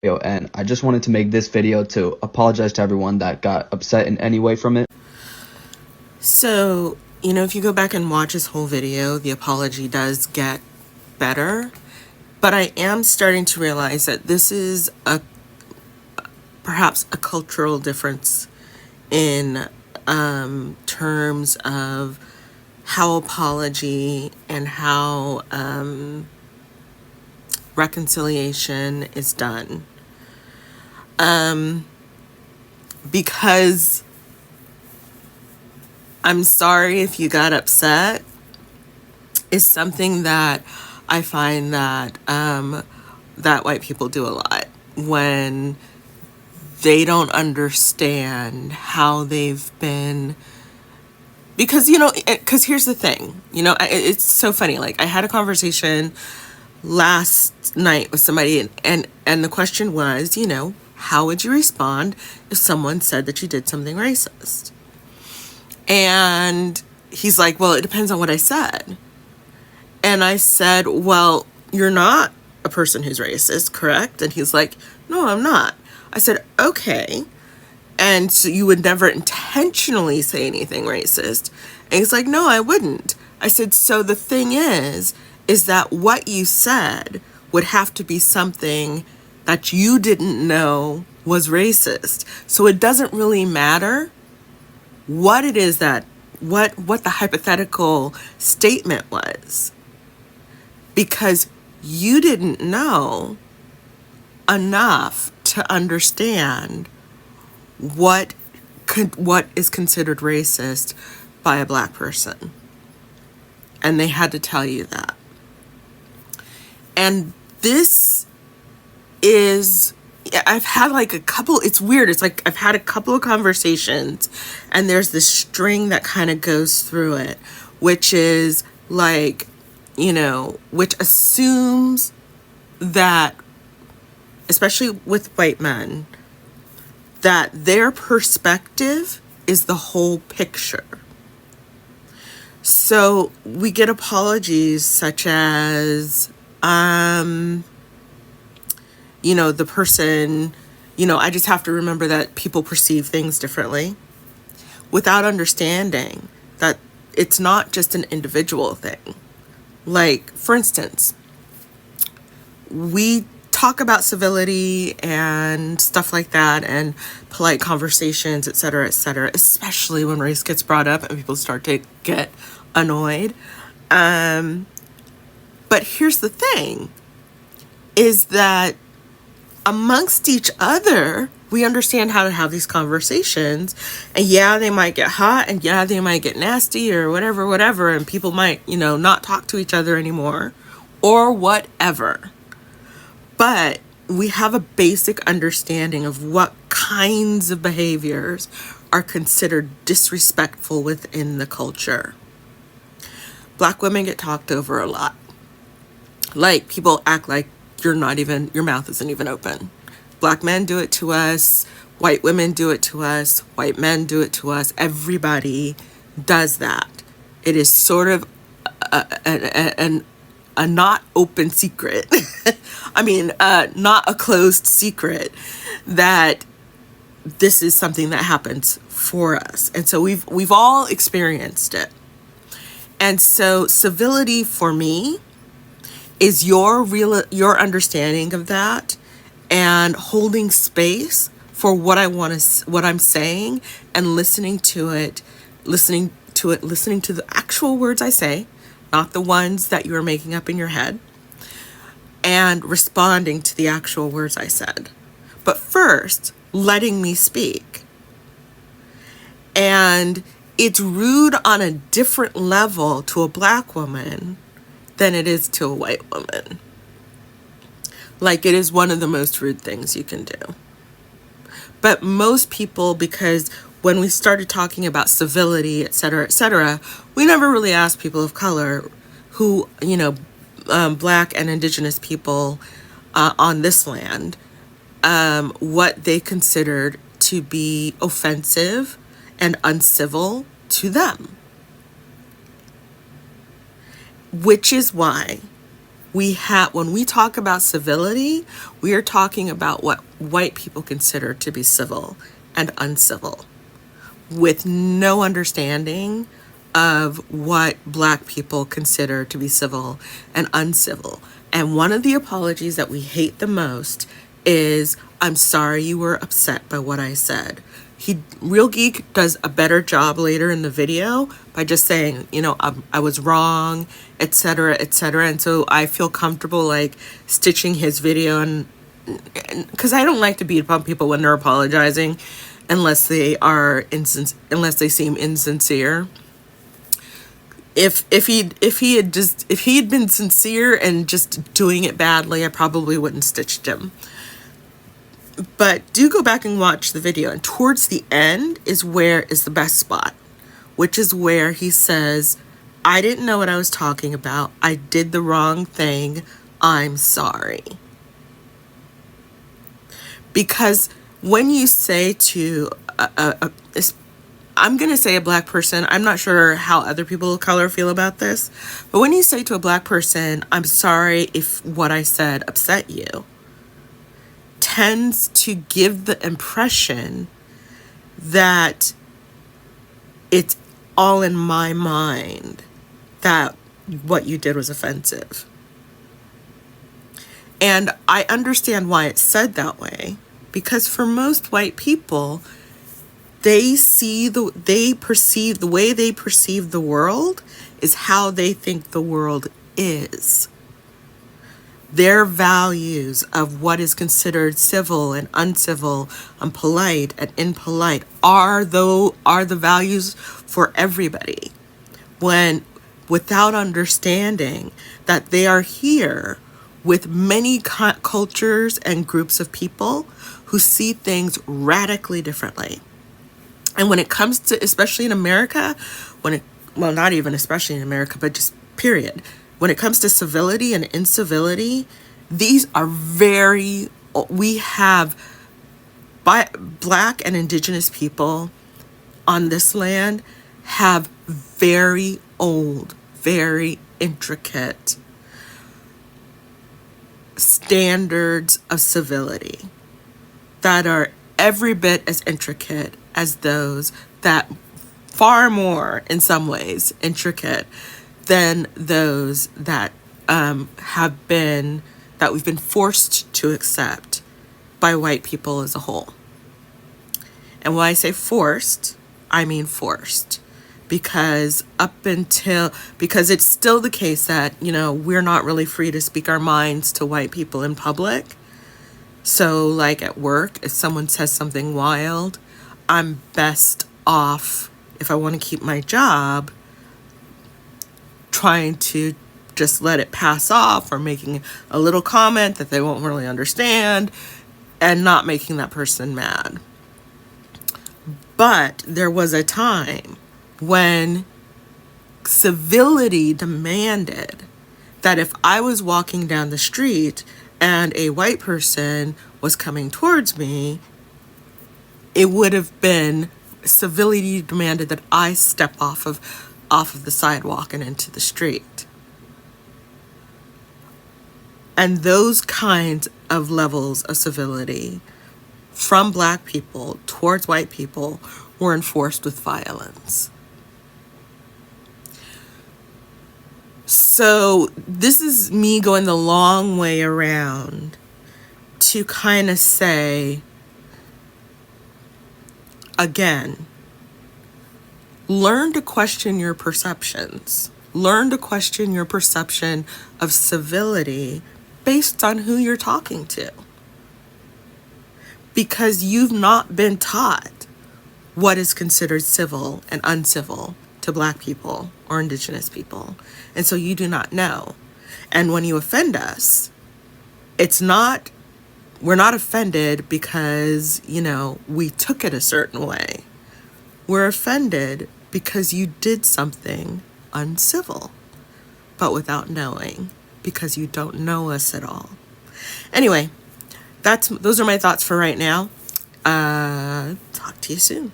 and I just wanted to make this video to apologize to everyone that got upset in any way from it. So, if you go back and watch his whole video, the apology does get better, but I am starting to realize that this is perhaps a cultural difference in terms of how apology and how reconciliation is done. Because I'm sorry if you got upset is something that I find that that white people do a lot when they don't understand how they've been. Because, because here's the thing, it's so funny. Like, I had a conversation last night with somebody, and the question was, how would you respond if someone said that you did something racist? And he's like, well, it depends on what I said. And I said, well, you're not a person who's racist, correct? And he's like, no, I'm not. I said, okay. And so you would never intentionally say anything racist? And he's like, no, I wouldn't. I said, so the thing is that what you said would have to be something that you didn't know was racist. So it doesn't really matter what it is what the hypothetical statement was, because you didn't know enough to understand what is considered racist by a black person. And they had to tell you that. And this is, I've had like a couple, it's weird. It's like I've had a couple of conversations and there's this string that kind of goes through it, which is like, which assumes that, especially with white men, that their perspective is the whole picture. So we get apologies such as, the person, I just have to remember that people perceive things differently, without understanding that it's not just an individual thing. Like, for instance, we talk about civility and stuff like that and polite conversations, et cetera, especially when race gets brought up and people start to get annoyed. But here's the thing, is that amongst each other, we understand how to have these conversations. And yeah, they might get hot, and yeah, they might get nasty or whatever, and people might, not talk to each other anymore or whatever. But we have a basic understanding of what kinds of behaviors are considered disrespectful within the culture. Black women get talked over a lot. Like, people act like your mouth isn't even open. Black men do it to us. White women do it to us. White men do it to us. Everybody does that. It is sort of a not open secret. Not a closed secret that this is something that happens for us. And so we've all experienced it. And so civility for me is your understanding of that and holding space for what I'm saying, and listening to the actual words I say, not the ones that you are making up in your head, and responding to the actual words I said. But first, letting me speak. And it's rude on a different level to a black woman than it is to a white woman. Like, it is one of the most rude things you can do. But most people, because when we started talking about civility, et cetera, we never really asked people of color who, black and indigenous people on this land, what they considered to be offensive and uncivil to them. Which is why when we talk about civility, we are talking about what white people consider to be civil and uncivil, with no understanding of what black people consider to be civil and uncivil. And one of the apologies that we hate the most is, I'm sorry you were upset by what I said. Real Geek does a better job later in the video by just saying, I was wrong, etc., etc. And so I feel comfortable like stitching his video, and because I don't like to beat up on people when they're apologizing unless they seem insincere. If he had been sincere and just doing it badly, I probably wouldn't stitched him. But do go back and watch the video, and towards the end is the best spot, which is where he says, I didn't know what I was talking about. I did the wrong thing. I'm sorry. Because when you say to I'm going to say a black person, I'm not sure how other people of color feel about this, but when you say to a black person, I'm sorry if what I said upset you, tends to give the impression that it's all in my mind that what you did was offensive. And I understand why it's said that way, because for most white people, the way they perceive the world is how they think the world is. Their values of what is considered civil and uncivil and polite and impolite are the values for everybody, when without understanding that they are here with many cultures and groups of people who see things radically differently. And when it comes to, especially in America, not even especially in America, but just period, when it comes to civility and incivility, we have black and indigenous people on this land have very old, very intricate standards of civility that are every bit as intricate as those that, far more in some ways intricate than those that we've been forced to accept by white people as a whole. And when I say forced, I mean forced, because it's still the case that, we're not really free to speak our minds to white people in public. So like at work, if someone says something wild, I'm best off, if I want to keep my job, trying to just let it pass off, or making a little comment that they won't really understand and not making that person mad. But there was a time when civility demanded that if I was walking down the street and a white person was coming towards me, it would have been civility demanded that I step off of the sidewalk and into the street. And those kinds of levels of civility from black people towards white people were enforced with violence. So this is me going the long way around to kind of say, again, learn to question your perceptions. Learn to question your perception of civility based on who you're talking to. Because you've not been taught what is considered civil and uncivil to black people or indigenous people. And so you do not know. And when you offend us, we're not offended because, we took it a certain way. We're offended because you did something uncivil, but without knowing, because you don't know us at all. Anyway, those are my thoughts for right now. Talk to you soon.